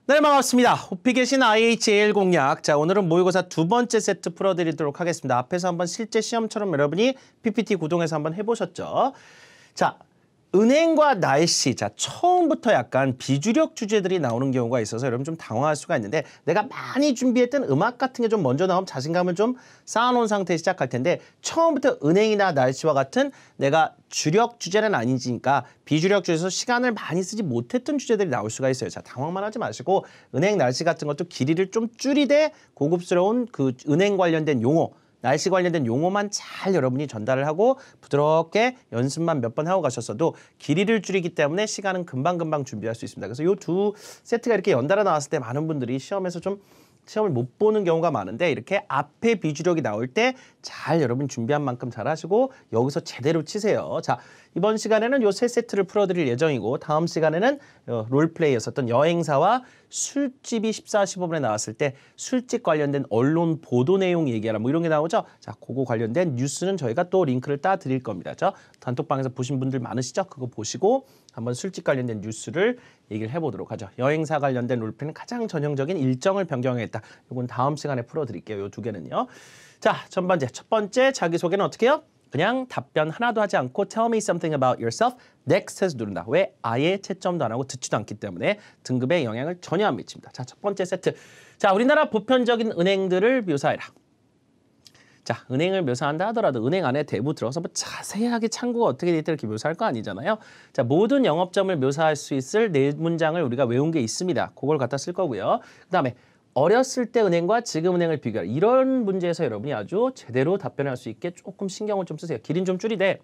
네, 반갑습니다. 호피 계신 IHL 공략. 자, 오늘은 모의고사 두 번째 세트 풀어드리도록 하겠습니다. 앞에서 한번 실제 시험처럼 여러분이 PPT 구동해서 한번 해보셨죠? 자, 은행과 날씨. 자, 처음부터 약간 비주력 주제들이 나오는 경우가 있어서 여러분 좀 당황할 수가 있는데 내가 많이 준비했던 음악 같은 게 좀 먼저 나오면 자신감을 좀 쌓아놓은 상태에 시작할 텐데 처음부터 은행이나 날씨와 같은 내가 주력 주제는 아니니까 비주력 주제에서 시간을 많이 쓰지 못했던 주제들이 나올 수가 있어요. 자, 당황만 하지 마시고 은행, 날씨 같은 것도 길이를 좀 줄이되 고급스러운 그 은행 관련된 용어 날씨 관련된 용어만 잘 여러분이 전달을 하고 부드럽게 연습만 몇 번 하고 가셨어도 길이를 줄이기 때문에 시간은 금방금방 준비할 수 있습니다. 그래서 이 두 세트가 이렇게 연달아 나왔을 때 많은 분들이 시험에서 좀 시험을 못 보는 경우가 많은데 이렇게 앞에 비주력이 나올 때 잘 여러분 준비한 만큼 잘 하시고 여기서 제대로 치세요. 자, 이번 시간에는 요 세 세트를 풀어드릴 예정이고 다음 시간에는 롤플레이였었던 여행사와 술집이 14, 15분에 나왔을 때 술집 관련된 언론 보도 내용 얘기하라 뭐 이런 게 나오죠. 자, 그거 관련된 뉴스는 저희가 또 링크를 따 드릴 겁니다. 저 단톡방에서 보신 분들 많으시죠? 그거 보시고 한번 술집 관련된 뉴스를 얘기를 해보도록 하죠. 여행사 관련된 롤플레이는 가장 전형적인 일정을 변경했다. 이건 다음 시간에 풀어드릴게요. 요 두 개는요. 자, 첫 번째 자기소개는 어떻게 해요? 그냥 답변 하나도 하지 않고 Tell me something about yourself. Next 해서 누른다. 왜? 아예 채점도 안 하고 듣지도 않기 때문에 등급에 영향을 전혀 안 미칩니다. 자, 첫 번째 세트. 자, 우리나라 보편적인 은행들을 묘사해라. 자, 은행을 묘사한다 하더라도 은행 안에 대부 들어서 뭐 자세하게 창구가 어떻게 돼 있다 이렇게 묘사할 거 아니잖아요. 자, 모든 영업점을 묘사할 수 있을 네 문장을 우리가 외운 게 있습니다. 그걸 갖다 쓸 거고요. 그다음에 어렸을 때 은행과 지금 은행을 비교하라. 이런 문제에서 여러분이 아주 제대로 답변할 수 있게 조금 신경을 좀 쓰세요. 길이는 좀 줄이되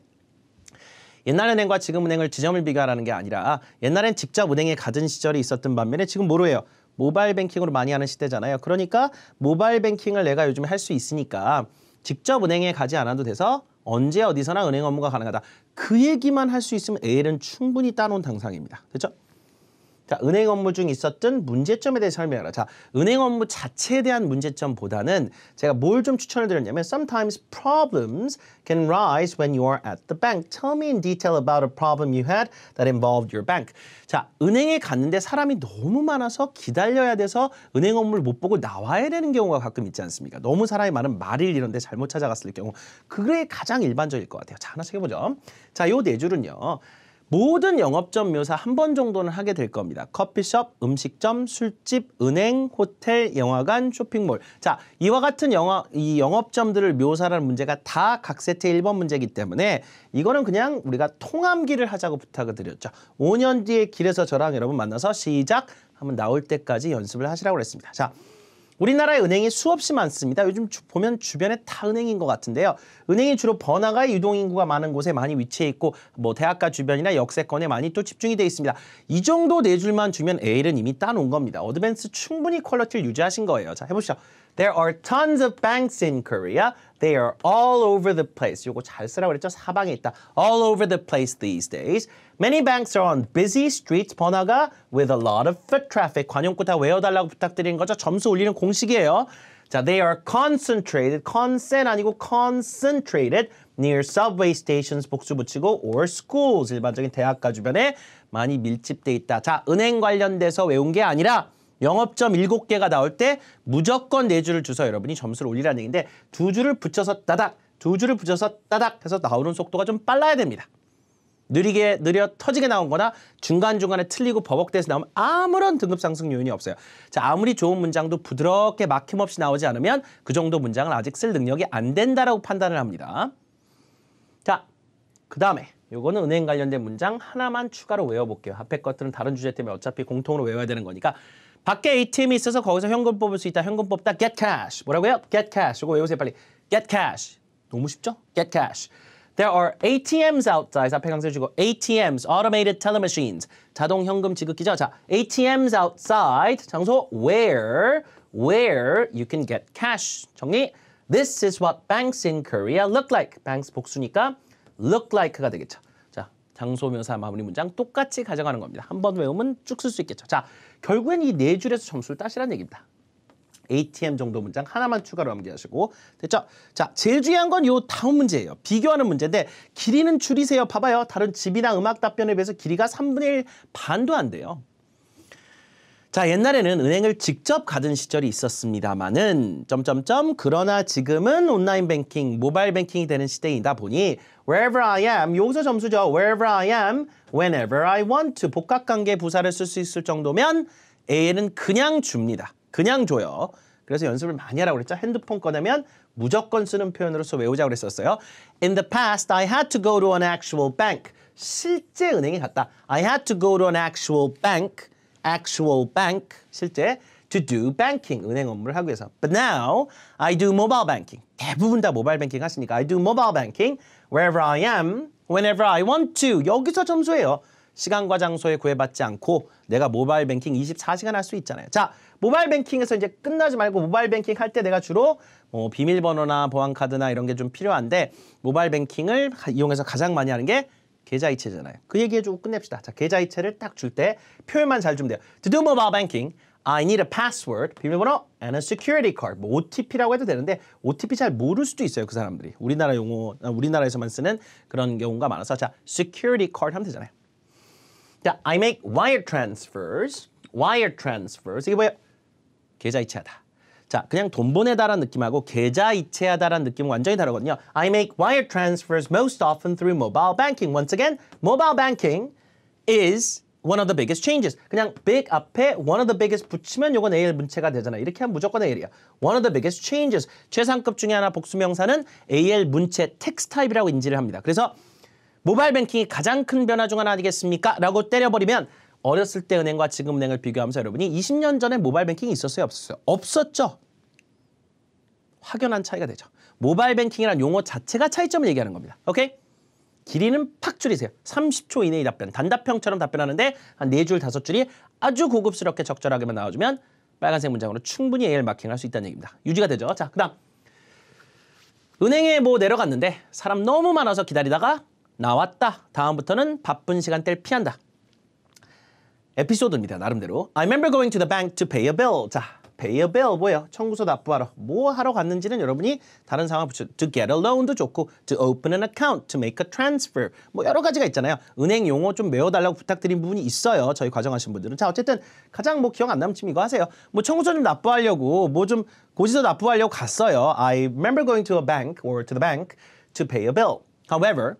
옛날 은행과 지금 은행을 지점을 비교하라는 게 아니라 옛날엔 직접 은행에 가던 시절이 있었던 반면에 지금 뭐로 해요? 모바일 뱅킹으로 많이 하는 시대잖아요. 그러니까 모바일 뱅킹을 내가 요즘에 할 수 있으니까 직접 은행에 가지 않아도 돼서 언제 어디서나 은행 업무가 가능하다. 그 얘기만 할 수 있으면 A는 충분히 따놓은 당상입니다. 됐죠? 자, 은행 업무 중 있었던 문제점에 대해 설명하라. 자, 은행 업무 자체에 대한 문제점보다는 제가 뭘 좀 추천을 드렸냐면 Sometimes problems can rise when you are at the bank. Tell me in detail about a problem you had that involved your bank. 자, 은행에 갔는데 사람이 너무 많아서 기다려야 돼서 은행 업무를 못 보고 나와야 되는 경우가 가끔 있지 않습니까? 너무 사람이 많은 말일 이런 데 잘못 찾아갔을 경우. 그게 가장 일반적일 것 같아요. 자, 하나씩 해보죠. 자, 요 네 줄은요. 모든 영업점 묘사 한 번 정도는 하게 될 겁니다. 커피숍, 음식점, 술집, 은행, 호텔, 영화관, 쇼핑몰. 자, 이와 같은 이 영업점들을 묘사하는 문제가 다 각 세트의 1번 문제이기 때문에 이거는 그냥 우리가 통함기를 하자고 부탁을 드렸죠. 5년 뒤에 길에서 저랑 여러분 만나서 시작 한번 나올 때까지 연습을 하시라고 그랬습니다. 자, 우리나라의 은행이 수없이 많습니다. 요즘 보면 주변에 다 은행인 것 같은데요. 은행이 주로 번화가의 유동인구가 많은 곳에 많이 위치해 있고 뭐 대학가 주변이나 역세권에 많이 또 집중이 되어 있습니다. 이 정도 네 줄만 주면 A는 이미 따놓은 겁니다. 어드밴스 충분히 퀄리티를 유지하신 거예요. 자, 해보시죠. There are tons of banks in Korea. They are all over the place. 요거 잘 쓰라고 그랬죠? 사방에 있다. All over the place these days. Many banks are on busy streets. 번화가 with a lot of foot traffic. 관용구 다 외워달라고 부탁드리는 거죠. 점수 올리는 공식이에요. 자, they are concentrated. concent 아니고 concentrated near subway stations 복수 붙이고 or schools. 일반적인 대학가 주변에 많이 밀집돼 있다. 자, 은행 관련돼서 외운 게 아니라 영업점 7개가 나올 때 무조건 4줄을 주서 여러분이 점수를 올리라는 얘기인데 두 줄을 붙여서 따닥, 두 줄을 붙여서 따닥 해서 나오는 속도가 좀 빨라야 됩니다. 느려 터지게 나온 거나 중간중간에 틀리고 버벅대서 나오면 아무런 등급 상승 요인이 없어요. 자, 아무리 좋은 문장도 부드럽게 막힘없이 나오지 않으면 그 정도 문장을 아직 쓸 능력이 안 된다라고 판단을 합니다. 자, 그 다음에 요거는 은행 관련된 문장 하나만 추가로 외워볼게요. 앞에 것들은 다른 주제 때문에 어차피 공통으로 외워야 되는 거니까 밖에 ATM이 있어서 거기서 현금 뽑을 수 있다. 현금 뽑다. Get cash. 뭐라고요? Get cash. 이거 외우세요 빨리. Get cash. 너무 쉽죠? Get cash. There are ATMs outside. 앞에 강세 주고 ATMs, automated teller machines. 자동 현금 지급기죠. 자, ATMs outside. 장소 where you can get cash. 정리. This is what banks in Korea look like. banks 복수니까 look like가 되겠죠. 자, 장소 묘사 마무리 문장 똑같이 가져가는 겁니다. 한 번 외우면 쭉 쓸 수 있겠죠. 자, 결국엔 이 네 줄에서 점수를 따시라는 얘기입니다. ATM 정도 문장 하나만 추가로 암기하시고 됐죠? 자, 제일 중요한 건 요 다음 문제예요. 비교하는 문제인데 길이는 줄이세요. 봐봐요. 다른 집이나 음악 답변에 비해서 길이가 3분의 1 반도 안 돼요. 자, 옛날에는 은행을 직접 가던 시절이 있었습니다만은 그러나 지금은 온라인 뱅킹, 모바일 뱅킹이 되는 시대이다 보니 wherever I am, 여기서 점수죠. wherever I am, whenever I want to 복합관계 부사를 쓸 수 있을 정도면 A는 그냥 줍니다. 그냥 줘요. 그래서 연습을 많이 하라고 그랬죠. 핸드폰 꺼내면 무조건 쓰는 표현으로서 외우자고 그랬었어요. In the past, I had to go to an actual bank. 실제 은행에 갔다. I had to go to an actual bank. 실제 to do banking, 은행 업무를 하기 위해서. But now, I do mobile banking. 대부분 다 모바일 뱅킹 하시니까 I do mobile banking wherever I am, whenever I want to. 여기서 점수예요. 시간과 장소에 구애받지 않고 내가 모바일 뱅킹 24시간 할 수 있잖아요. 자, 모바일 뱅킹에서 이제 끝나지 말고 모바일 뱅킹 할 때 내가 주로 비밀번호나 보안카드나 이런 게 좀 필요한데 모바일 뱅킹을 이용해서 가장 많이 하는 게 계좌이체잖아요. 그 얘기해주고 끝냅시다. 자, 계좌이체를 딱 줄 때 표현만 잘 주면 돼요. To do mobile banking, I need a password, 비밀번호, and a security card. 뭐 OTP라고 해도 되는데 OTP 잘 모를 수도 있어요. 그 사람들이. 우리나라 용어, 우리나라에서만 쓰는 그런 경우가 많아서 자, security card 하면 되잖아요. 자, I make wire transfers. 이게 뭐예요? 계좌이체하다. 자, 그냥 돈 보내다라는 느낌하고 계좌이체하다라는 느낌은 완전히 다르거든요. I make wire transfers most often through mobile banking. Once again, mobile banking is one of the biggest changes. 그냥 big 앞에 one of the biggest 붙이면 요건 AL 문체가 되잖아요. 이렇게 하면 무조건 AL이야. One of the biggest changes. 최상급 중에 하나 복수명사는 AL 문체 텍스트 타입이라고 인지를 합니다. 그래서 모바일 뱅킹이 가장 큰 변화 중 하나 아니겠습니까? 라고 때려버리면 어렸을 때 은행과 지금 은행을 비교하면서 여러분이 20년 전에 모바일 뱅킹이 있었어요? 없었어요? 없었죠. 확연한 차이가 되죠. 모바일 뱅킹이라는 용어 자체가 차이점을 얘기하는 겁니다. 오케이? 길이는 팍 줄이세요. 30초 이내의 답변. 단답형처럼 답변하는데 한 4줄, 5줄이 아주 고급스럽게 적절하게만 나와주면 빨간색 문장으로 충분히 AL 마킹할 수 있다는 얘기입니다. 유지가 되죠. 자, 그 다음. 은행에 내려갔는데 사람 너무 많아서 기다리다가 나왔다. 다음부터는 바쁜 시간대를 피한다. 에피소드입니다. 나름대로. I remember going to the bank to pay a bill. 자, pay a bill 뭐예요? 청구서 납부하러. 뭐 하러 갔는지는 여러분이 다른 상황 붙여. To get a loan도 좋고 to open an account, to make a transfer. 뭐 여러 가지가 있잖아요. 은행 용어 좀 외워달라고 부탁드린 부분이 있어요. 저희 과정하신 분들은. 자, 어쨌든 가장 기억 안 남으면 이거 하세요. 청구서 좀 납부하려고 좀 고지서 납부하려고 갔어요. I remember going to a bank or to the bank to pay a bill. However,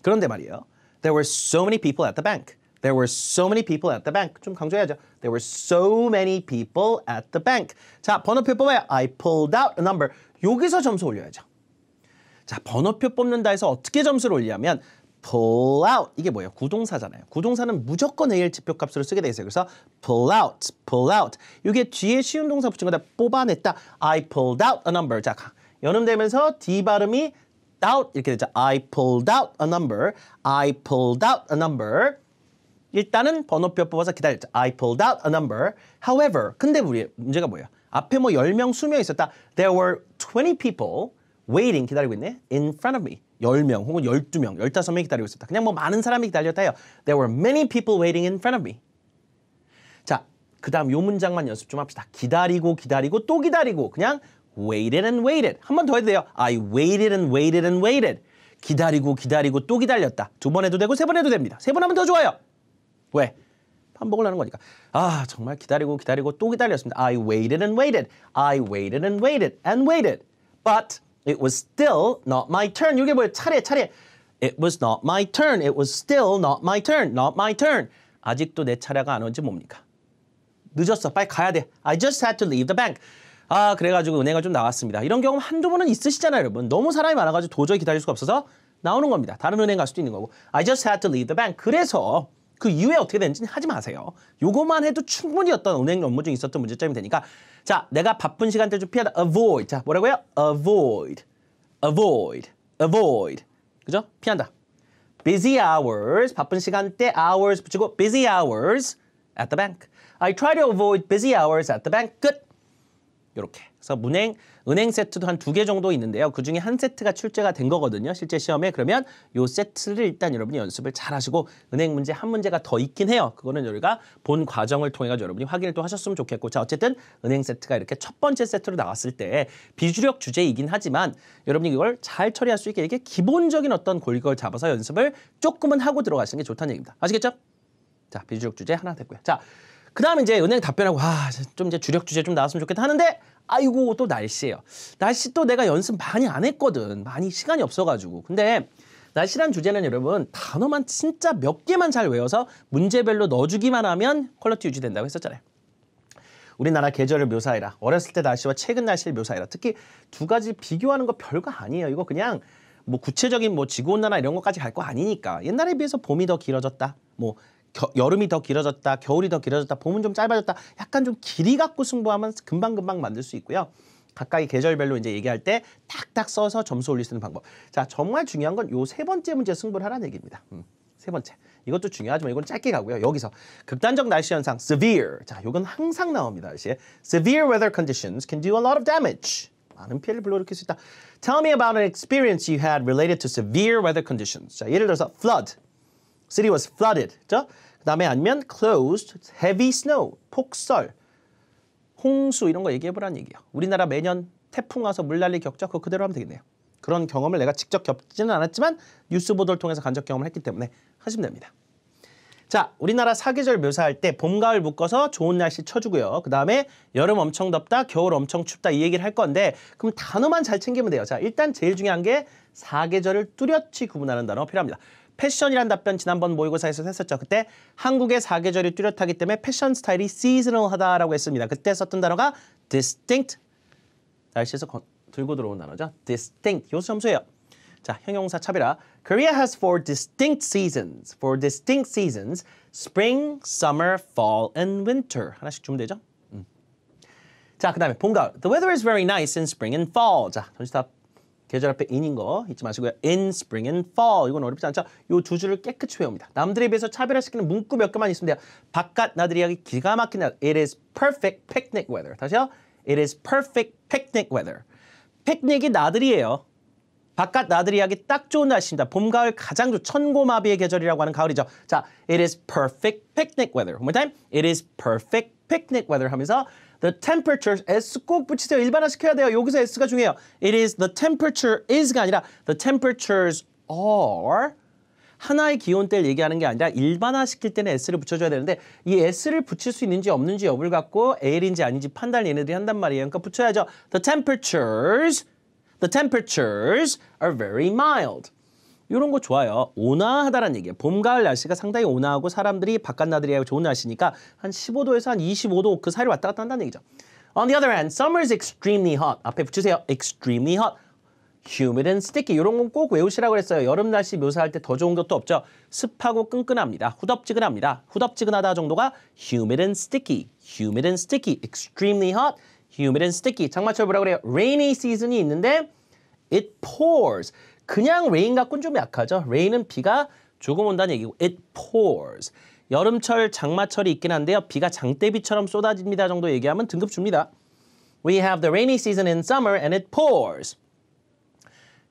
그런데 말이에요. There were so many people at the bank. There were so many people at the bank. 좀 강조해야죠. There were so many people at the bank. 자, 번호표 뽑아요. I pulled out a number. 여기서 점수 올려야죠. 자, 번호표 뽑는다 해서 어떻게 점수를 올리냐면 pull out. 이게 뭐예요? 구동사잖아요. 구동사는 무조건 AL 지표값으로 쓰게 돼 있어요. 그래서 pull out. 이게 뒤에 쉬운 동사 붙인 거다. 뽑아냈다. I pulled out a number. 자, 연음되면서 D 발음이 out 이렇게 되죠. I pulled out a number. 일단은 번호표 뽑아서 기다렸죠. I pulled out a number. However, 근데 우리 문제가 뭐예요? 앞에 10명, 20명 있었다. There were 20 people waiting, 기다리고 있네. In front of me. 10명 혹은 12명, 15명 기다리고 있었다. 그냥 많은 사람이 기다렸다 해요. There were many people waiting in front of me. 자, 그 다음 요 문장만 연습 좀 합시다. 기다리고 또 기다리고 그냥 waited and waited. 한 번 더 해도 돼요. I waited and waited. 기다리고 또 기다렸다. 2번 해도 되고 3번 해도 됩니다. 3번 하면 더 좋아요. 왜? 반복을 하는 거니까. 아, 정말 기다리고 또 기다렸습니다. I waited and waited. But it was still not my turn. 이게 뭐예요? 차례. It was not my turn. It was still not my turn. 아직도 내 차례가 안 오지 뭡니까? 늦었어. 빨리 가야 돼. I just had to leave the bank. 아, 그래가지고 은행을 좀 나왔습니다. 이런 경험 한두 번은 있으시잖아요, 여러분. 너무 사람이 많아가지고 도저히 기다릴 수가 없어서 나오는 겁니다. 다른 은행 갈 수도 있는 거고. I just had to leave the bank. 그래서 그 이후에 어떻게 되는지는 하지 마세요. 요거만 해도 충분히 어떤 은행 업무 중에 있었던 문제점이 되니까. 자, 내가 바쁜 시간대를 좀 피하다. Avoid. 자, 뭐라고요? Avoid. 그죠? 피한다. Busy hours. 바쁜 시간대 hours 붙이고 busy hours at the bank. I try to avoid busy hours at the bank. 끝. 이렇게. 그래서 은행 세트도 한 2개 정도 있는데요. 그중에 한 세트가 출제가 된 거거든요. 실제 시험에. 그러면 요 세트를 일단 여러분이 연습을 잘 하시고 은행 문제 한 문제가 더 있긴 해요. 그거는 저희가 본 과정을 통해 가지고 여러분이 확인을 또 하셨으면 좋겠고. 자, 어쨌든 은행 세트가 이렇게 첫 번째 세트로 나왔을 때 비주력 주제이긴 하지만 여러분이 이걸 잘 처리할 수 있게 이렇게 기본적인 어떤 골격을 잡아서 연습을 조금은 하고 들어가시는 게 좋다는 얘기입니다. 아시겠죠? 자, 비주력 주제 하나 됐고요. 자, 그 다음에 이제 은행 답변하고 좀 이제 주력 주제 좀 나왔으면 좋겠다 하는데 아이고 또 날씨예요. 날씨 또 내가 연습 많이 안 했거든. 많이 시간이 없어가지고. 근데 날씨란 주제는 여러분 단어만 진짜 몇 개만 잘 외워서 문제별로 넣어주기만 하면 퀄리티 유지된다고 했었잖아요. 우리나라 계절을 묘사해라. 어렸을 때 날씨와 최근 날씨를 묘사해라. 특히 두 가지 비교하는 거 별거 아니에요. 이거 그냥 뭐 구체적인 뭐 지구온난화 이런 것까지 갈 거 아니니까. 옛날에 비해서 봄이 더 길어졌다. 뭐 여름이 더 길어졌다. 겨울이 더 길어졌다. 봄은 좀 짧아졌다. 약간 좀 길이 갖고 승부하면 금방금방 만들 수 있고요. 각각의 계절별로 이제 얘기할 때 딱딱 써서 점수 올릴 수 있는 방법. 자, 정말 중요한 건 요 세 번째 문제 승부를 하라는 얘기입니다. 세 번째. 이것도 중요하지만 이건 짧게 가고요. 여기서 극단적 날씨 현상, severe. 자, 이건 항상 나옵니다. 날씨에. Severe weather conditions can do a lot of damage. 많은 피해를 불러일으킬 수 있다. Tell me about an experience you had related to severe weather conditions. 자, 예를 들어서 flood. City was flooded. 그죠? 그 다음에 아니면 closed, heavy snow, 폭설, 홍수 이런 거 얘기해보라는 얘기예요. 우리나라 매년 태풍 와서 물난리 겪죠? 그거 그대로 하면 되겠네요. 그런 경험을 내가 직접 겪지는 않았지만 뉴스 보도를 통해서 간접 경험을 했기 때문에 하시면 됩니다. 자, 우리나라 사계절 묘사할 때 봄, 가을 묶어서 좋은 날씨 쳐주고요. 그 다음에 여름 엄청 덥다, 겨울 엄청 춥다 이 얘기를 할 건데 그럼 단어만 잘 챙기면 돼요. 자, 일단 제일 중요한 게 사계절을 뚜렷이 구분하는 단어 필요합니다. 패션이란 답변 지난번 모의고사에서 했었죠. 그때 한국의 사계절이 뚜렷하기 때문에 패션 스타일이 seasonal하다라고 했습니다. 그때 썼던 단어가 distinct. 날씨에서 들고 들어온 단어죠. distinct. 요수 점수예요. 자, 형용사 차별화. Korea has four distinct seasons. Four distinct seasons. Spring, summer, fall, and winter. 하나씩 주면 되죠. 자, 그 다음에 봄, 가을. The weather is very nice in spring and fall. 자, 전치사 계절 앞에 in인 거 잊지 마시고요. In spring and fall. 이건 어렵지 않죠? 요 두 줄을 깨끗이 외웁니다. 남들에 비해서 차별화시키는 문구 몇 개만 있으면 돼요. 바깥 나들이하기 기가 막힌 날. It is perfect picnic weather. 다시요. It is perfect picnic weather. 피크닉이 나들이에요. 바깥 나들이하기 딱 좋은 날씨입니다. 봄, 가을 가장 천고마비의 계절이라고 하는 가을이죠. 자, it is perfect picnic weather. One more time. It is perfect picnic weather 하면서 the temperatures, S 꼭 붙이세요. 일반화시켜야 돼요. 여기서 S가 중요해요. It is, the temperature is가 아니라 the temperatures are. 하나의 기온대를 얘기하는 게 아니라 일반화시킬 때는 S를 붙여줘야 되는데 이 S를 붙일 수 있는지 없는지 여부를 갖고 L인지 아닌지 판단을 얘네들이 한단 말이에요. 그러니까 붙여야죠. The temperatures are very mild. 이런 거 좋아요. 온화하다라는 얘기예요. 봄, 가을 날씨가 상당히 온화하고 사람들이 바깥 나들이하고 좋은 날씨니까 한 15도에서 한 25도 그 사이로 왔다 갔다 한다는 얘기죠. On the other hand, summer is extremely hot. 앞에 붙이세요. extremely hot. humid and sticky. 이런 건 꼭 외우시라고 그랬어요. 여름 날씨 묘사할 때 더 좋은 것도 없죠. 습하고 끈끈합니다. 후덥지근합니다. 후덥지근하다 정도가 humid and sticky. humid and sticky. extremely hot. humid and sticky. 장마철 뭐라고 그래요? rainy season이 있는데 it pours. 그냥 rain 갖고는 좀 약하죠. rain은 비가 조금 온다는 얘기고 it pours. 여름철, 장마철이 있긴 한데요. 비가 장대비처럼 쏟아집니다 정도 얘기하면 등급 줍니다. We have the rainy season in summer and it pours.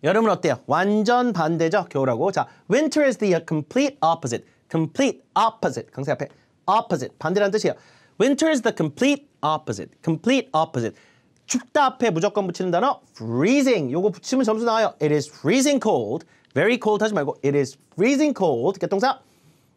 여름은 어때요? 완전 반대죠. 겨울하고. 자, winter is the complete opposite. complete opposite. 강세 앞에 opposite. 반대라는 뜻이에요. winter is the complete opposite. complete opposite. 춥다 앞에 무조건 붙이는 단어 freezing. 요거 붙이면 점수 나와요. It is freezing cold. very cold 하지 말고 it is freezing cold. 겟동사.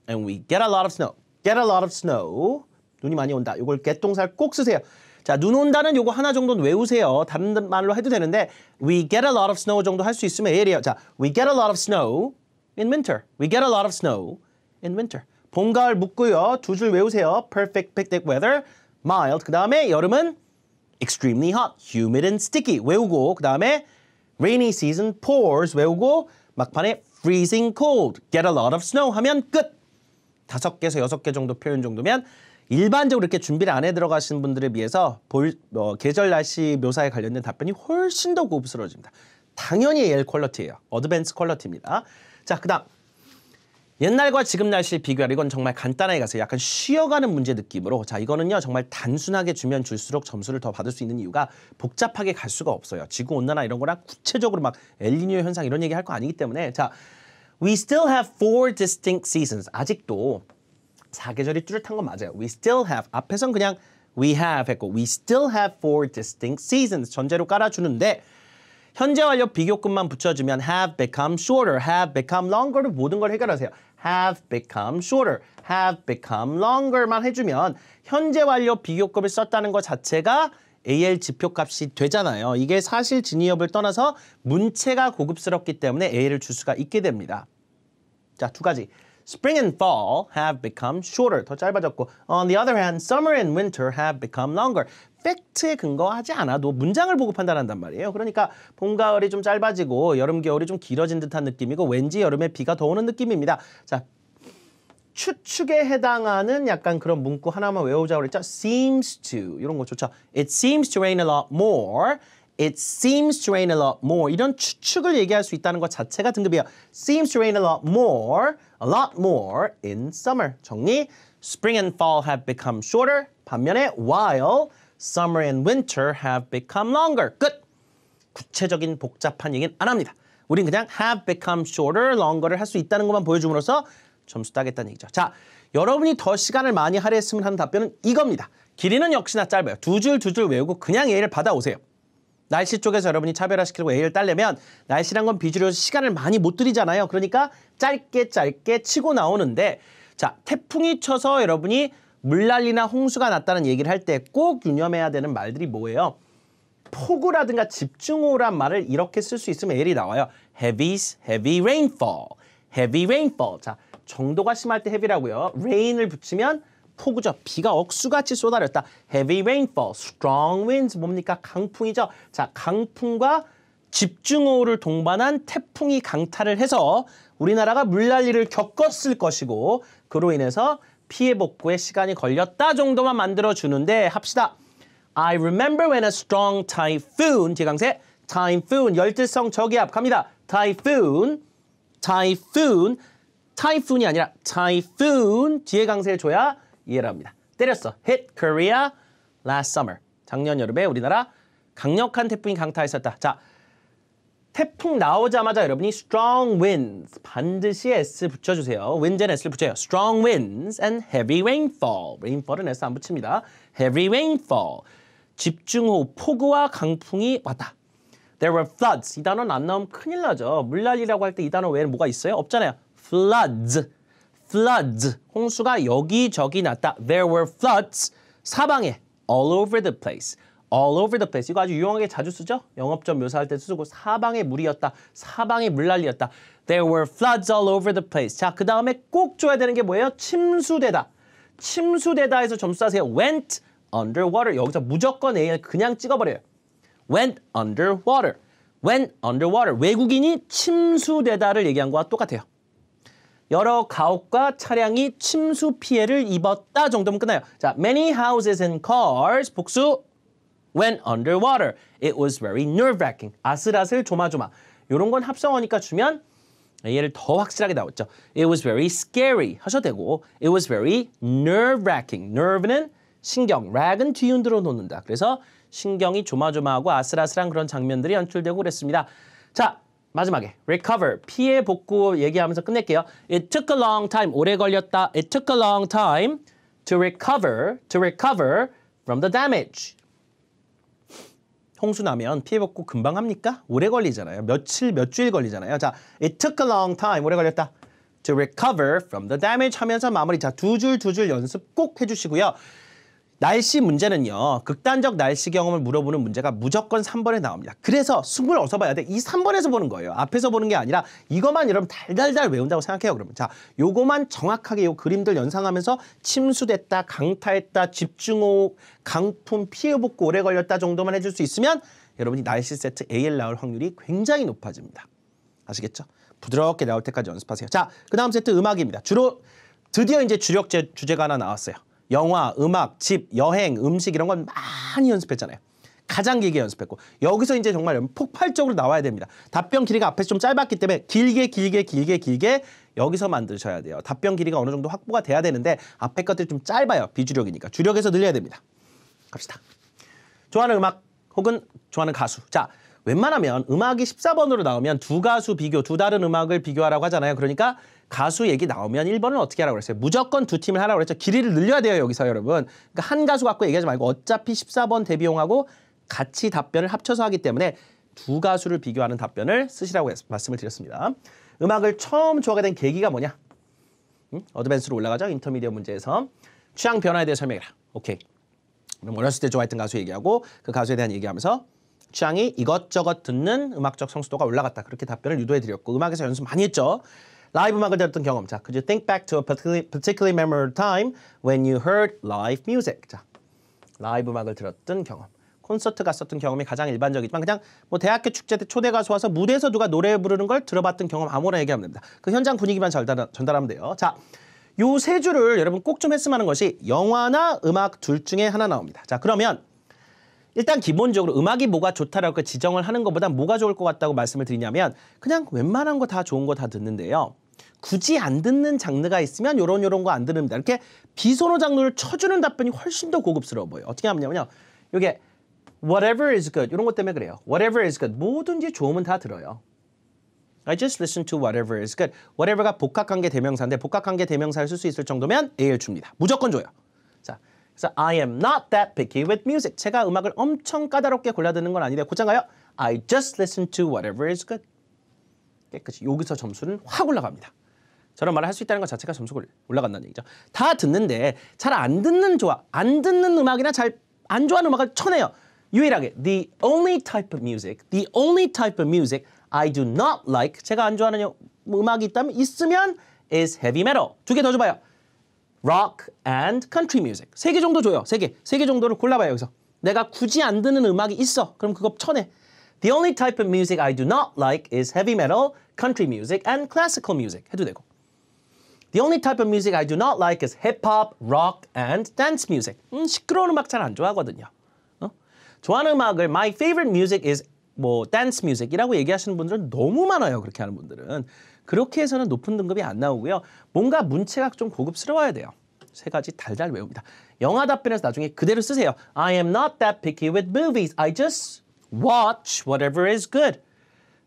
And we get a lot of snow. get a lot of snow. 눈이 많이 온다. 요걸 겟동사를 꼭 쓰세요. 자, 눈 온다는 요거 하나 정도는 외우세요. 다른 말로 해도 되는데 we get a lot of snow 정도 할 수 있으면 예리해요. 자, we get a lot of snow in winter. we get a lot of snow in winter. 봄, 가을 묻고요. 두 줄 외우세요. perfect picnic weather, mild. 그 다음에 여름은 extremely hot, humid and sticky 외우고 그 다음에 rainy season pours 외우고 막판에 freezing cold, get a lot of snow 하면 끝. 5개에서 6개 정도 표현 정도면 일반적으로 이렇게 준비를 안 해 들어가신 분들에 비해서 계절 날씨 묘사에 관련된 답변이 훨씬 더 고급스러워집니다. 당연히 AL 퀄리티예요. 어드밴스 퀄리티입니다. 자, 그 다음 옛날과 지금 날씨를 비교하라. 이건 정말 간단하게 가세요. 약간 쉬어가는 문제 느낌으로. 자, 이거는요 정말 단순하게 주면 줄수록 점수를 더 받을 수 있는 이유가 복잡하게 갈 수가 없어요. 지구온난화 이런 거랑 구체적으로 막 엘니뇨 현상 이런 얘기 할 거 아니기 때문에. 자, we still have 4 distinct seasons. 아직도 사계절이 뚜렷한 건 맞아요. We still have. 앞에선 그냥 we have 했고 we still have 4 distinct seasons. 전제로 깔아주는데 현재 완료 비교급만 붙여주면 have become shorter, have become longer로 모든 걸 해결하세요. have become shorter, have become longer만 해주면 현재 완료 비교급을 썼다는 것 자체가 AL 지표값이 되잖아요. 이게 사실 진위 여부를 떠나서 문체가 고급스럽기 때문에 AL을 줄 수가 있게 됩니다. 자, 두 가지. Spring and fall have become shorter. 더 짧아졌고 On the other hand, summer and winter have become longer. 팩트에 근거하지 않아도 문장을 보고 판단한단 말이에요. 그러니까 봄, 가을이 좀 짧아지고 여름, 겨울이 좀 길어진 듯한 느낌이고 왠지 여름에 비가 더 오는 느낌입니다. 자, 추측에 해당하는 약간 그런 문구 하나만 외우자고 그랬죠. Seems to 이런 거 좋죠. It seems to rain a lot more. It seems to rain a lot more. 이런 추측을 얘기할 수 있다는 것 자체가 등급이에요. Seems to rain a lot more in summer. 정리. Spring and fall have become shorter. 반면에 while summer and winter have become longer. 끝. 구체적인 복잡한 얘기는 안 합니다. 우린 그냥 have become shorter, longer를 할 수 있다는 것만 보여줌으로써 점수 따겠다는 얘기죠. 자, 여러분이 더 시간을 많이 할애했으면 하는 답변은 이겁니다. 길이는 역시나 짧아요. 두 줄 외우고 그냥 A를 받아오세요. 날씨 쪽에서 여러분이 차별화시키려고 A를 따려면 날씨란 건 비주류에서 시간을 많이 못 들이잖아요. 그러니까 짧게 치고 나오는데 자, 태풍이 쳐서 여러분이 물난리나 홍수가 났다는 얘기를 할 때 꼭 유념해야 되는 말들이 뭐예요? 폭우라든가 집중호우란 말을 이렇게 쓸 수 있으면 A이 나와요. heavy rainfall. heavy rainfall. 자, 정도가 심할 때 heavy라고요. rain을 붙이면 폭우죠. 비가 억수같이 쏟아졌다. heavy rainfall. strong winds 뭡니까? 강풍이죠. 자, 강풍과 집중호우를 동반한 태풍이 강타를 해서 우리나라가 물난리를 겪었을 것이고 그로 인해서 피해 복구에 시간이 걸렸다 정도만 만들어주는데 합시다. I remember when a strong typhoon, 뒤강세, typhoon, 열til성 저기압 갑니다. typhoon이 아니라 typhoon, 뒤에 강세를 줘야 이해를 합니다. 때렸어. hit Korea last summer. 작년 여름에 우리나라 강력한 태풍이 강타했었다. 자, 태풍 나오자마자 여러분이 strong winds 반드시 S 붙여주세요. winds는 S를 붙여요. strong winds and heavy rainfall. rainfall은 S 안 붙입니다. heavy rainfall. 집중호우, 폭우와 강풍이 왔다. There were floods. 이 단어는 안 나오면 큰일 나죠. 물난리라고 할 때 이 단어 외에는 뭐가 있어요? 없잖아요. floods. 홍수가 여기저기 났다. There were floods. 사방에 all over the place. all over the place. 이거 아주 유용하게 자주 쓰죠? 영업점 묘사할 때 쓰고 사방에 물이었다. 사방에 물난리였다. There were floods all over the place. 자, 그 다음에 꼭 줘야 되는 게 뭐예요? 침수되다. 침수되다에서 점수 따세요. went underwater. 여기서 무조건 A를 그냥 찍어버려요. went underwater. 외국인이 침수되다를 얘기한 거와 똑같아요. 여러 가옥과 차량이 침수 피해를 입었다 정도면 끝나요. 자, many houses and cars 복수 went underwater. It was very nerve-wracking. 아슬아슬 조마조마. 이런 건 합성어니까 주면 얘를 더 확실하게 나왔죠. It was very scary 하셔도 되고 It was very nerve-wracking. nerve는 신경, rag은 뒤흔들어 놓는다. 그래서 신경이 조마조마하고 아슬아슬한 그런 장면들이 연출되고 그랬습니다. 자, 마지막에 recover, 피해 복구 얘기하면서 끝낼게요. It took a long time, 오래 걸렸다. It took a long time to recover from the damage. 홍수 나면 피해 복구 금방 합니까? 오래 걸리잖아요. 몇 주일 걸리잖아요. 자, it took a long time, 오래 걸렸다. To recover from the damage 하면서 마무리. 자, 두 줄 연습 꼭 해주시고요. 날씨 문제는요. 극단적 날씨 경험을 물어보는 문제가 무조건 3번에 나옵니다. 그래서 승부를 어디서 봐야 돼? 이 3번에서 보는 거예요. 앞에서 보는 게 아니라 이것만 여러분 달달달 외운다고 생각해요. 그러면 자, 요거만 정확하게 요 그림들 연상하면서 침수됐다, 강타했다, 집중호우, 강풍, 피해 복구 오래 걸렸다 정도만 해줄 수 있으면 여러분이 날씨 세트 AL 나올 확률이 굉장히 높아집니다. 아시겠죠? 부드럽게 나올 때까지 연습하세요. 자, 그 다음 세트 음악입니다. 드디어 이제 주력 주제가 하나 나왔어요. 영화, 음악, 집, 여행, 음식 이런 건 많이 연습했잖아요. 가장 길게 연습했고 여기서 이제 정말 폭발적으로 나와야 됩니다. 답변 길이가 앞에서 좀 짧았기 때문에 길게 여기서 만드셔야 돼요. 답변 길이가 어느 정도 확보가 돼야 되는데 앞에 것들이 좀 짧아요. 비주력이니까. 주력에서 늘려야 됩니다. 갑시다. 좋아하는 음악 혹은 좋아하는 가수. 자, 웬만하면 음악이 14번으로 나오면 두 가수 비교, 두 다른 음악을 비교하라고 하잖아요. 그러니까 가수 얘기 나오면 1번은 어떻게 하라고 그랬어요? 무조건 두 팀을 하라고 그랬죠. 길이를 늘려야 돼요, 여기서 여러분. 그러니까 한 가수 갖고 얘기하지 말고 어차피 14번 대비용하고 같이 답변을 합쳐서 하기 때문에 두 가수를 비교하는 답변을 쓰시라고 말씀을 드렸습니다. 음악을 처음 좋아하게 된 계기가 뭐냐? 어드밴스로 올라가죠. 인터미디어 문제에서. 취향 변화에 대해 설명해라. 오케이. 그럼 어렸을 때 좋아했던 가수 얘기하고 그 가수에 대한 얘기하면서 취향이 이것저것 듣는 음악적 성숙도가 올라갔다. 그렇게 답변을 유도해드렸고 음악에서 연습 많이 했죠. 라이브 음악을 들었던 경험. 자, could you think back to a particularly memorable time when you heard live music? 자, 라이브 음악을 들었던 경험. 콘서트 갔었던 경험이 가장 일반적이지만 그냥 뭐 대학교 축제 때 초대 가수 와서 무대에서 누가 노래 부르는 걸 들어봤던 경험 아무나 얘기하면 됩니다. 그 현장 분위기만 전달하면 돼요. 자, 요 세 줄을 여러분 꼭 좀 했으면 하는 것이 영화나 음악 둘 중에 하나 나옵니다. 자, 그러면 일단 기본적으로 음악이 뭐가 좋다라고 지정을 하는 것보다 뭐가 좋을 것 같다고 말씀을 드리냐면 그냥 웬만한 거 다 좋은 거 다 듣는데요. 굳이 안 듣는 장르가 있으면 요런 거 안 듣는다. 이렇게 비선호 장르를 쳐주는 답변이 훨씬 더 고급스러워 보여요. 어떻게 하냐면요. 이게 whatever is good 이런 것 때문에 그래요. whatever is good 뭐든지 좋으면 다 들어요. I just listen to whatever is good. whatever가 복합관계 대명사인데 복합관계 대명사를 쓸 수 있을 정도면 A를 줍니다. 무조건 줘요. 자, 그래서 I am not that picky with music. 제가 음악을 엄청 까다롭게 골라 듣는 건 아닌데 곧장 가요. I just listen to whatever is good. 깨끗이 여기서 점수는 확 올라갑니다. 저런 말을 할 수 있다는 것 자체가 점수가 올라간다는 얘기죠. 다 듣는데 잘 안 듣는 안 듣는 음악이나 잘 안 좋아하는 음악을 쳐내요. 유일하게 the only type of music I do not like 제가 안 좋아하는 음악이 있으면 is heavy metal. 두 개 더 줘봐요. rock and country music. 세 개 정도 줘요. 세 개 정도를 골라봐요. 여기서 내가 굳이 안 듣는 음악이 있어. 그럼 그거 쳐내. The only type of music I do not like is heavy metal, country music, and classical music. 해도 되고. The only type of music I do not like is hip-hop, rock, and dance music. 시끄러운 음악 잘 안 좋아하거든요. 좋아하는 음악을 my favorite music is 뭐 dance music이라고 얘기하시는 분들은 너무 많아요. 그렇게 하는 분들은. 그렇게 해서는 높은 등급이 안 나오고요. 뭔가 문체가 좀 고급스러워야 돼요. 세 가지 달달 외웁니다. 영화 답변에서 나중에 그대로 쓰세요. I am not that picky with movies. I just watch whatever is good.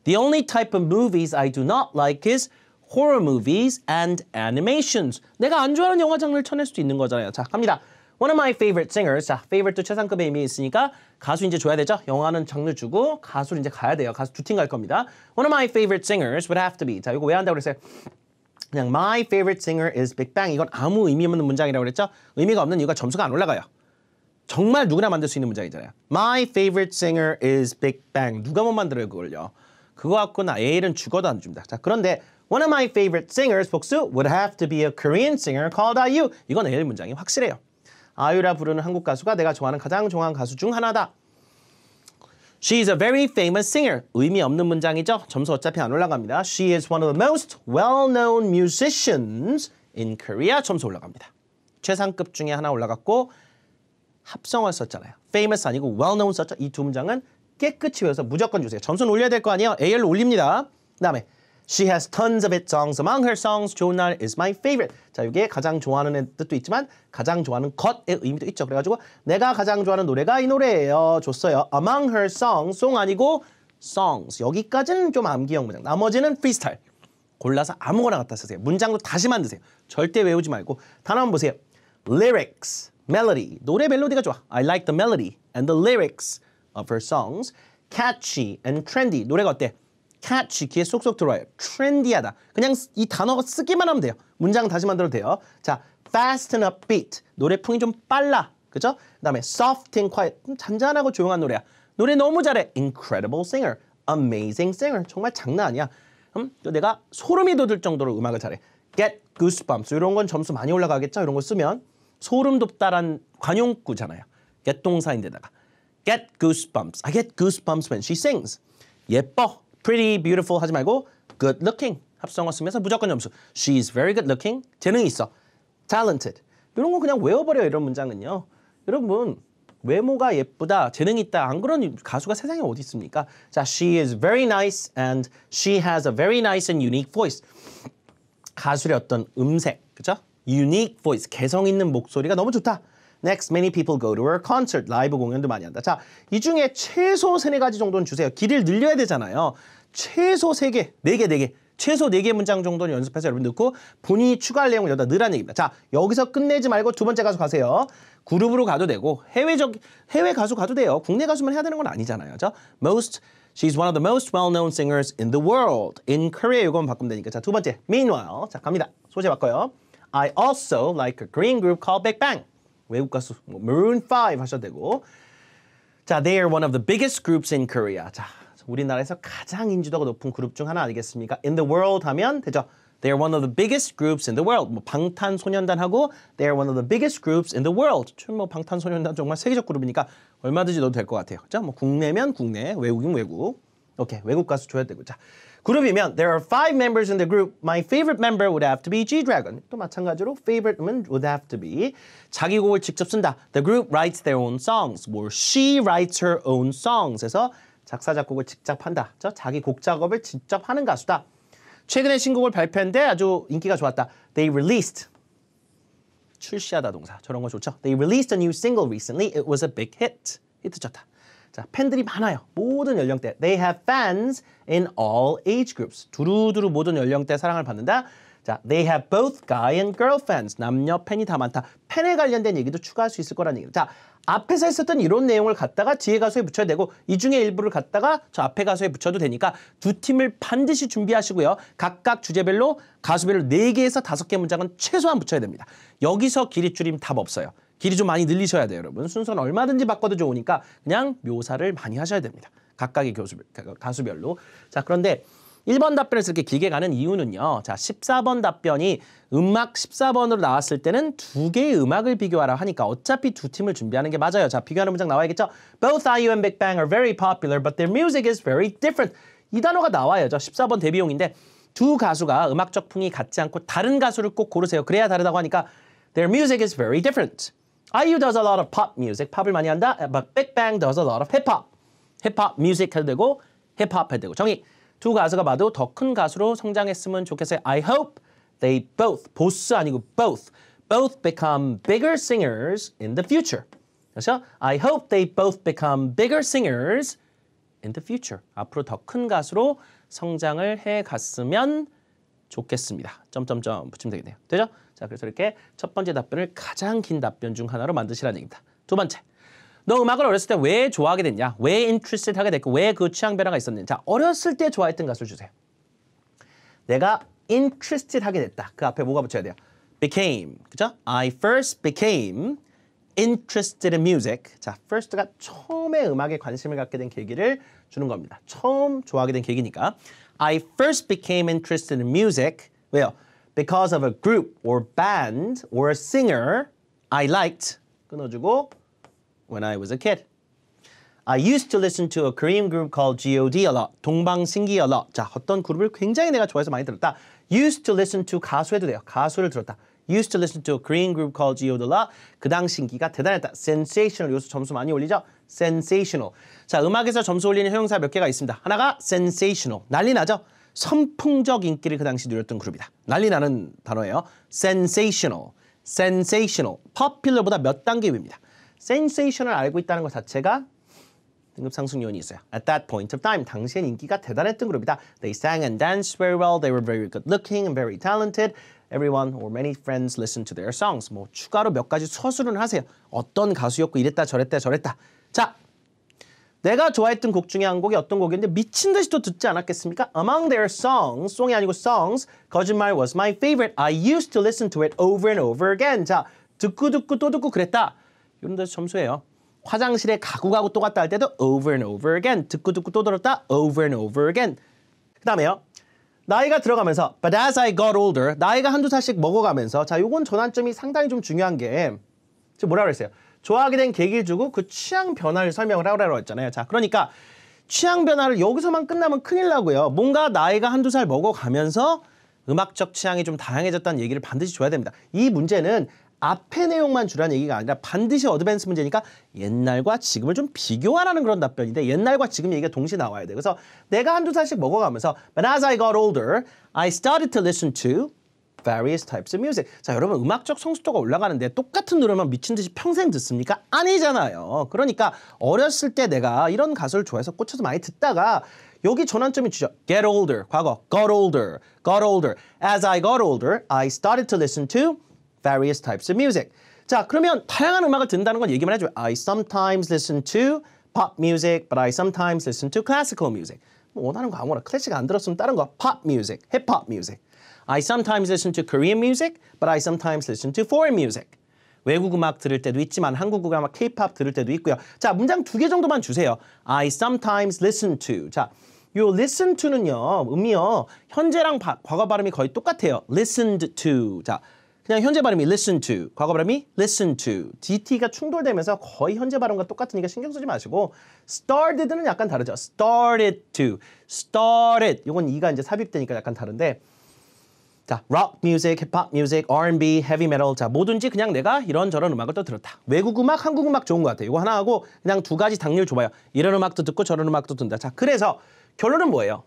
The only type of movies I do not like is horror movies and animations. 내가 안 좋아하는 영화 장르를 쳐낼 수도 있는 거잖아요. 자, 갑니다. One of my favorite singers. 자, favorite도 최상급의 의미 있으니까 가수 이제 줘야 되죠. 영화는 장르 주고 가수를 이제 가야 돼요. 가수 두 팀 갈 겁니다. One of my favorite singers would have to be. 자, 이거 왜 한다고 그랬어요? 그냥 my favorite singer is Big Bang. 이건 아무 의미 없는 문장이라고 그랬죠. 의미가 없는 이유가 점수가 안 올라가요. 정말 누구나 만들 수 있는 문장이잖아요. My favorite singer is Big Bang. 누가 못 만들어요, 그걸요. 그거 갖고는 A는 죽어도 안 줍니다. 자, 그런데 one of my favorite singers, 복수, would have to be a Korean singer called IU. 이건 A 문장이 확실해요. 아유라 부르는 한국 가수가 내가 좋아하는 가장 좋아하는 가수 중 하나다. She is a very famous singer. 의미 없는 문장이죠. 점수 어차피 안 올라갑니다. She is one of the most well-known musicians in Korea. 점수 올라갑니다. 최상급 중에 하나 올라갔고 합성어 썼잖아요. famous 아니고 well-known 썼죠. 이 두 문장은 깨끗이 외워서 무조건 주세요. 점수는 올려야 될 거 아니에요. AL로 올립니다. 그 다음에 She has tons of hit songs. Among her songs, 좋은 날 is my favorite. 자, 이게 가장 좋아하는 뜻도 있지만 가장 좋아하는 것의 의미도 있죠. 그래가지고 내가 가장 좋아하는 노래가 이 노래예요. 줬어요. Among her songs, song 아니고 songs. 여기까지는 좀 암기형 문장. 나머지는 프리스타일. 골라서 아무거나 갖다 쓰세요. 문장도 다시 만드세요. 절대 외우지 말고 단어 한번 보세요. Lyrics, melody. 노래 멜로디가 좋아. I like the melody and the lyrics of her songs. Catchy and trendy. 노래가 어때? catchy, 귀에 쏙쏙 들어와요. trendy하다. 그냥 이 단어가 쓰기만 하면 돼요. 문장 다시 만들어도 돼요. 자, fast and upbeat. 노래풍이 좀 빨라. 그죠? 그 다음에 soft and quiet. 잔잔하고 조용한 노래야. 노래 너무 잘해. incredible singer. amazing singer. 정말 장난 아니야. 내가 소름이 돋을 정도로 음악을 잘해. get goosebumps. 이런 건 점수 많이 올라가겠죠? 이런 거 쓰면 소름 돋다란 관용구잖아요. get 동사인데다가 get goosebumps. I get goosebumps when she sings. 예뻐. pretty, beautiful 하지 말고 good looking 합성어 쓰면서 무조건 점수. She is very good looking. 재능이 있어. talented. 이런 거 그냥 외워버려요. 이런 문장은요. 여러분 외모가 예쁘다, 재능이 있다. 안 그런 가수가 세상에 어디 있습니까? 자, she is very nice and she has a very nice and unique voice. 가수의 어떤 음색, 그죠? unique voice, 개성 있는 목소리가 너무 좋다. Next, many people go to her concert. 라이브 공연도 많이 한다. 자, 이 중에 최소 3-4가지 정도는 주세요. 길이를 늘려야 되잖아요. 최소 3개, 4개, 4개. 최소 4개 문장 정도는 연습해서 여러분 넣고 본인이 추가할 내용을 여기다 넣으라는 얘기입니다. 자, 여기서 끝내지 말고 두 번째 가수 가세요. 그룹으로 가도 되고 해외 가수 가도 돼요. 국내 가수만 해야 되는 건 아니잖아요. 자, she's one of the most well-known singers in the world. In Korea 이건 바꾸면 되니까. 자, 두 번째, meanwhile. 자, 갑니다. 소재 바꿔요. I also like a Korean group called Big Bang. 외국 가수 Maroon 5 하셔도 되고. 자, they are one of the biggest groups in Korea. 자, 우리나라에서 가장 인지도가 높은 그룹 중 하나 아니겠습니까? In the world 하면 되죠. They are one of the biggest groups in the world. 뭐 방탄소년단하고 they are one of the biggest groups in the world. 뭐 방탄소년단 정말 세계적 그룹이니까 얼마든지 넣어도 될 것 같아요. 그죠? 뭐 국내면 국내, 외국이면 외국. 오케이, 외국 가수 줘야 되고. 자, 그룹이면 there are 5 members in the group. My favorite member would have to be G-Dragon. 또 마찬가지로 favorite면 would have to be. 자기 곡을 직접 쓴다. The group writes their own songs. or she writes her own songs. 해서 작사, 작곡을 직접 한다. 자기 곡 작업을 직접 하는 가수다. 최근에 신곡을 발표했는데 아주 인기가 좋았다. They released. 출시하다 동사. 저런 거 좋죠. They released a new single recently. It was a big hit. 히트 쳤다. 자, 팬들이 많아요. 모든 연령대. They have fans in all age groups. 두루두루 모든 연령대 사랑을 받는다. 자, they have both guy and girl fans. 남녀 팬이 다 많다. 팬에 관련된 얘기도 추가할 수 있을 거라는 얘기죠. 자, 앞에서 했었던 이런 내용을 갖다가 뒤에 가수에 붙여야 되고 이 중에 일부를 갖다가 저 앞에 가수에 붙여도 되니까 두 팀을 반드시 준비하시고요. 각각 주제별로 가수별로 4개에서 5개 문장은 최소한 붙여야 됩니다. 여기서 길이 줄임 답 없어요. 길이 좀 많이 늘리셔야 돼요, 여러분. 순서는 얼마든지 바꿔도 좋으니까 그냥 묘사를 많이 하셔야 됩니다. 각각의 가수별로. 자, 그런데 1번 답변에서 이렇게 길게 가는 이유는요. 자, 14번 답변이 음악 14번으로 나왔을 때는 2개의 음악을 비교하라 하니까 어차피 두 팀을 준비하는 게 맞아요. 자, 비교하는 문장 나와야겠죠? Both IU and Big Bang are very popular, but their music is very different. 이 단어가 나와요. 저 14번 데뷔용인데 두 가수가 음악적 풍이 같지 않고 다른 가수를 꼭 고르세요. 그래야 다르다고 하니까 their music is very different. IU does a lot of pop music. 팝을 많이 한다. But Big Bang does a lot of hip-hop. hip-hop music 해도 되고 힙합 해도 되고. 정의. 두 가수가 봐도 더 큰 가수로 성장했으면 좋겠어요. I hope they both, 보스 아니고 both become bigger singers in the future. 그렇죠? I hope they both become bigger singers in the future. 앞으로 더 큰 가수로 성장을 해갔으면 좋겠습니다. 점점점 붙이면 되겠네요. 되죠? 자, 그래서 이렇게 첫 번째 답변을 가장 긴 답변 중 하나로 만드시라는 얘기입니다. 두 번째. 너 음악을 어렸을 때 왜 좋아하게 됐냐? 왜 interested 하게 됐고 왜 그 취향 변화가 있었느냐? 자, 어렸을 때 좋아했던 가수를 주세요. 내가 interested 하게 됐다. 그 앞에 뭐가 붙여야 돼요? became. 그죠? I first became interested in music. 자, first가 처음에 음악에 관심을 갖게 된 계기를 주는 겁니다. 처음 좋아하게 된 계기니까. I first became interested in music. 왜요? Because of a group or band or a singer I liked. 끊어주고 when I was a kid. I used to listen to a Korean group called G.O.D. a lot. 동방신기 a lot. 자, 어떤 그룹을 굉장히 내가 좋아해서 많이 들었다. Used to listen to 가수 해도 돼요. 가수를 들었다. Used to listen to a Korean group called G.O.D. a lot. 그 당시 인기가 대단했다. Sensational. 요새 점수 많이 올리죠? Sensational. 자, 음악에서 점수 올리는 형용사 몇 개가 있습니다. 하나가 sensational. 난리 나죠? 선풍적 인기를 그 당시 누렸던 그룹이다. 난리 나는 단어예요. Sensational. Sensational. Popular보다 몇 단계 위입니다. Sensational 알고 있다는 것 자체가 등급 상승 요인이 있어요. At that point of time, 당시엔 인기가 대단했던 그룹이다. They sang and danced very well. They were very good looking and very talented. Everyone or many friends listened to their songs. 뭐 추가로 몇 가지 서술은 하세요. 어떤 가수였고 이랬다 저랬다. 자, 내가 좋아했던 곡 중에 한 곡이 어떤 곡인데 미친 듯이 또 듣지 않았겠습니까? Among their songs, 송이 아니고 songs, 거짓말 was my favorite. I used to listen to it over and over again. 자, 듣고 또 듣고 그랬다. 이런 데서 점수예요. 화장실에 가고 또 갔다 할 때도 over and over again. 듣고 또 들었다. over and over again. 그 다음에요. 나이가 들어가면서 but as I got older, 나이가 한두 살씩 먹어가면서 자, 요건 전환점이 상당히 좀 중요한 게 지금 뭐라 그랬어요? 좋아하게 된 계기를 주고 그 취향 변화를 설명을 하라고 했잖아요. 자, 그러니까 취향 변화를 여기서만 끝나면 큰일 나고요. 뭔가 나이가 한두 살 먹어가면서 음악적 취향이 좀 다양해졌다는 얘기를 반드시 줘야 됩니다. 이 문제는 앞의 내용만 주라는 얘기가 아니라 반드시 어드밴스 문제니까 옛날과 지금을 좀 비교하라는 그런 답변인데 옛날과 지금 얘기가 동시에 나와야 돼요. 그래서 내가 한두 살씩 먹어가면서 But as I got older, I started to listen to various types of music. 자, 여러분 음악적 성숙도가 올라가는데 똑같은 노래만 미친 듯이 평생 듣습니까? 아니잖아요. 그러니까 어렸을 때 내가 이런 가수를 좋아해서 꽂혀서 많이 듣다가 여기 전환점이 주죠. Get older, 과거. Got older, got older. As I got older, I started to listen to various types of music. 자, 그러면 다양한 음악을 듣는다는 건 얘기만 해줘요. I sometimes listen to pop music, but I sometimes listen to classical music. 뭐 원하는 거 아무거나. 클래식 안 들었으면 다른 거. pop music, hip-hop music. I sometimes listen to Korean music, but I sometimes listen to foreign music. 외국 음악 들을 때도 있지만 한국 음악, K-pop 들을 때도 있고요. 자, 문장 2개 정도만 주세요. I sometimes listen to. 자, 요 listen to는요, 의미요. 현재랑 과거 발음이 거의 똑같아요. listened to. 자, 그냥 현재 발음이 listen to, 과거 발음이 listen to. DT가 충돌되면서 거의 현재 발음과 똑같으니까 신경 쓰지 마시고 started는 약간 다르죠. started to, started. 요건 이가 이제 삽입되니까 약간 다른데 자, rock music, 힙합 music, R&B, heavy metal. 자, 뭐든지 그냥 내가 이런저런 음악을 또 들었다. 외국 음악, 한국 음악 좋은 것 같아요. 이거 하나 하고 그냥 2가지 당률 줘봐요. 이런 음악도 듣고 저런 음악도 듣는다. 자, 그래서 결론은 뭐예요?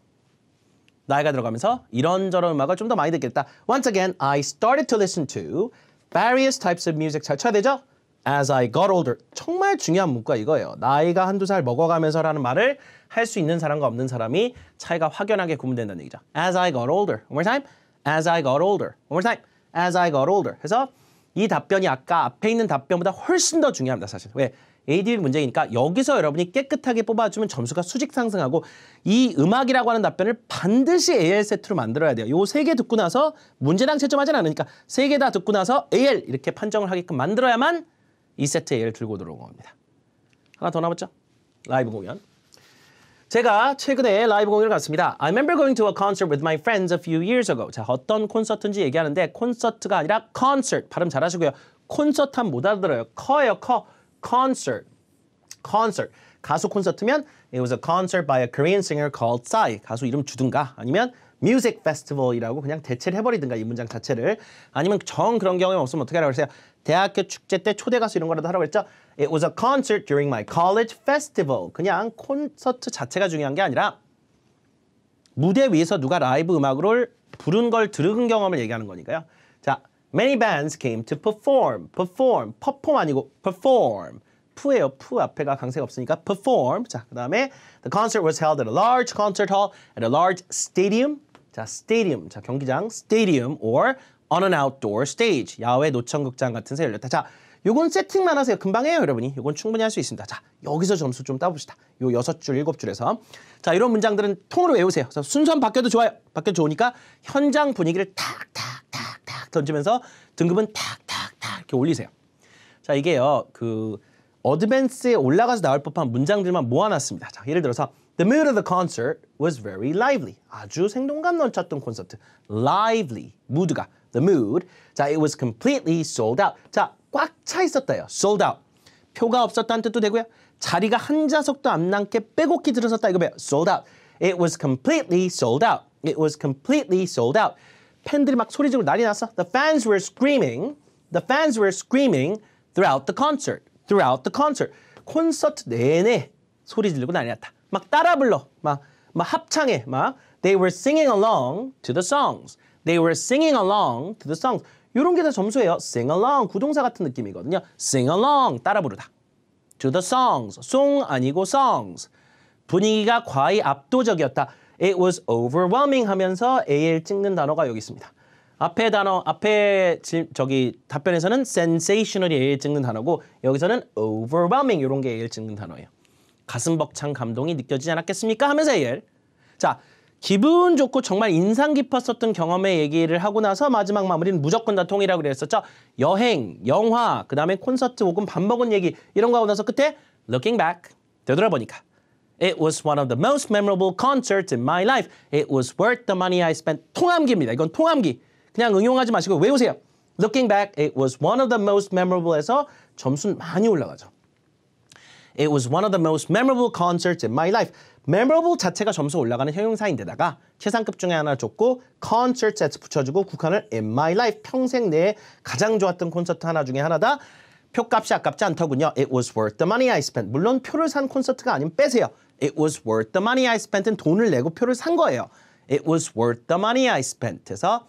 나이가 들어가면서 이런저런 음악을 좀 더 많이 듣겠다. Once again, I started to listen to various types of music. 잘 쳐야 되죠? As I got older. 정말 중요한 문구가 이거예요. 나이가 한두 살 먹어가면서라는 말을 할 수 있는 사람과 없는 사람이 차이가 확연하게 구분된다는 얘기죠. As I got older. One more time. As I got older. One more time. As I got older. 그래서 이 답변이 아까 앞에 있는 답변보다 훨씬 더 중요합니다. 사실. 왜? ADB 문제이니까 여기서 여러분이 깨끗하게 뽑아주면 점수가 수직 상승하고 이 음악이라고 하는 답변을 반드시 AL 세트로 만들어야 돼요. 요 3개 듣고 나서 문제당 채점하진 않으니까 3개 다 듣고 나서 AL 이렇게 판정을 하게끔 만들어야만 이 세트 AL 들고 들어온 겁니다. 하나 더 남았죠? 라이브 공연. 제가 최근에 라이브 공연을 갔습니다. I remember going to a concert with my friends a few years ago. 자, 어떤 콘서트인지 얘기하는데 콘서트가 아니라 concert. 발음 잘하시고요. 콘서트 하면 못 알아들어요. 커예요, 커. concert. concert. 가수 콘서트면 it was a concert by a Korean singer called Psy. 가수 이름 주든가 아니면 music festival이라고 그냥 대체를 해버리든가 이 문장 자체를 아니면 정 그런 경험이 없으면 어떻게 하라고 그랬어요? 대학교 축제 때 초대 가수 이런 거라도 하라고 했죠? It was a concert during my college festival. 그냥 콘서트 자체가 중요한 게 아니라 무대 위에서 누가 라이브 음악을 부른 걸 들은 경험을 얘기하는 거니까요. 자, many bands came to perform. perform 아니고 perform. 푸예요. 푸 앞에가 강세가 없으니까 perform. 자, 그다음에 the concert was held at a large concert hall at a large stadium. 자, stadium. 자, 경기장 stadium or on an outdoor stage. 야외 노천극장 같은 데서 열렸다. 자, 요건 세팅만 하세요. 금방 해요, 여러분이. 요건 충분히 할 수 있습니다. 자, 여기서 점수 좀 따봅시다. 요 6줄, 7줄에서. 자, 이런 문장들은 통으로 외우세요. 그래서 순서는 바뀌어도 좋아요. 바뀌어도 좋으니까 현장 분위기를 탁탁탁탁 던지면서 등급은 탁탁탁 이렇게 올리세요. 자, 이게요. 그 어드밴스에 올라가서 나올 법한 문장들만 모아놨습니다. 자, 예를 들어서 The mood of the concert was very lively. 아주 생동감 넘쳤던 콘서트. lively. mood가 the mood. 자, it was completely sold out. 자, 꽉 차 있었다요. sold out. 표가 없었다는 뜻도 되고요. 자리가 한 좌석도 안 남게 빼곡히 들어섰다 이거 봐요. sold out. It was completely sold out. It was completely sold out. 팬들이 막 소리 지르고 난리 났어. The fans were screaming. The fans were screaming throughout the concert. Throughout the concert. 콘서트 내내 소리 지르고 난리 났다. 막 따라 불러. 막 합창해. 막 They were singing along to the songs. They were singing along to the songs. 이런 게 다 점수예요. Sing along 구동사 같은 느낌이거든요. Sing along 따라 부르다. To the songs. song 아니고 songs. 분위기가 과히 압도적이었다. It was overwhelming 하면서 AL 찍는 단어가 여기 있습니다. 앞에 단어, 저기 답변에서는 sensational이 AL 찍는 단어고 여기서는 overwhelming 이런 게 AL 찍는 단어예요. 가슴 벅찬 감동이 느껴지지 않았겠습니까? 하면서 AL. 자, 기분 좋고 정말 인상 깊었었던 경험의 얘기를 하고 나서 마지막 마무리는 무조건 다 통이라고 그랬었죠. 여행, 영화, 그 다음에 콘서트 혹은 밥 먹은 얘기 이런 거 하고 나서 끝에 looking back, 되돌아보니까 It was one of the most memorable concerts in my life. It was worth the money I spent. 통함기입니다. 이건 통함기. 그냥 응용하지 마시고 외우세요. Looking back, it was one of the most memorable에서 점수는 많이 올라가죠. It was one of the most memorable concerts in my life. memorable 자체가 점수 올라가는 형용사인데다가 최상급 중에 하나 줬고 concerts 붙여주고 국한을 in my life 평생 내에 가장 좋았던 콘서트 하나 중에 하나다. 표값이 아깝지 않더군요. It was worth the money I spent. 물론 표를 산 콘서트가 아니면 빼세요. It was worth the money I spent은 돈을 내고 표를 산 거예요. It was worth the money I spent. 해서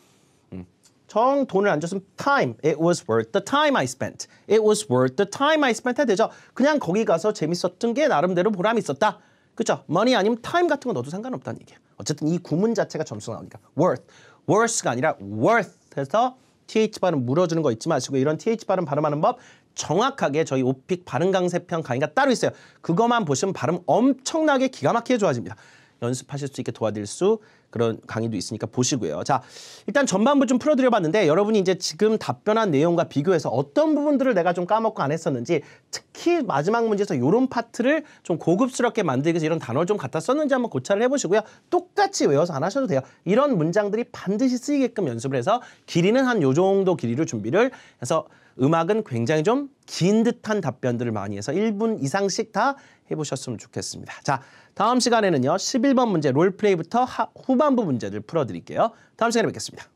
정 돈을 안 줬으면 time. It was worth the time I spent. It was worth the time I spent 해야 되죠. 그냥 거기 가서 재밌었던 게 나름대로 보람이 있었다. 그렇죠? money 아니면 time 같은 거 넣어도 상관없다는 얘기예요. 어쨌든 이 구문 자체가 점수가 나오니까 worth. worth가 아니라 worth 해서 th 발음 물어주는 거 잊지 마시고 이런 th 발음 발음하는 법 정확하게 저희 오픽 발음 강세편 강의가 따로 있어요. 그것만 보시면 발음 엄청나게 기가 막히게 좋아집니다. 연습하실 수 있게 도와드릴 그런 강의도 있으니까 보시고요. 자, 일단 전반부 좀 풀어드려봤는데 여러분이 이제 지금 답변한 내용과 비교해서 어떤 부분들을 내가 좀 까먹고 안 했었는지, 특히 마지막 문제에서 이런 파트를 좀 고급스럽게 만들기 위해서 이런 단어를 좀 갖다 썼는지 한번 고찰을 해보시고요. 똑같이 외워서 안 하셔도 돼요. 이런 문장들이 반드시 쓰이게끔 연습을 해서 길이는 한 요 정도 길이를 준비를 해서 음악은 굉장히 좀 긴 듯한 답변들을 많이 해서 1분 이상씩 다 해보셨으면 좋겠습니다. 자, 다음 시간에는요. 11번 문제 롤플레이부터 후반부 문제들 풀어드릴게요. 다음 시간에 뵙겠습니다.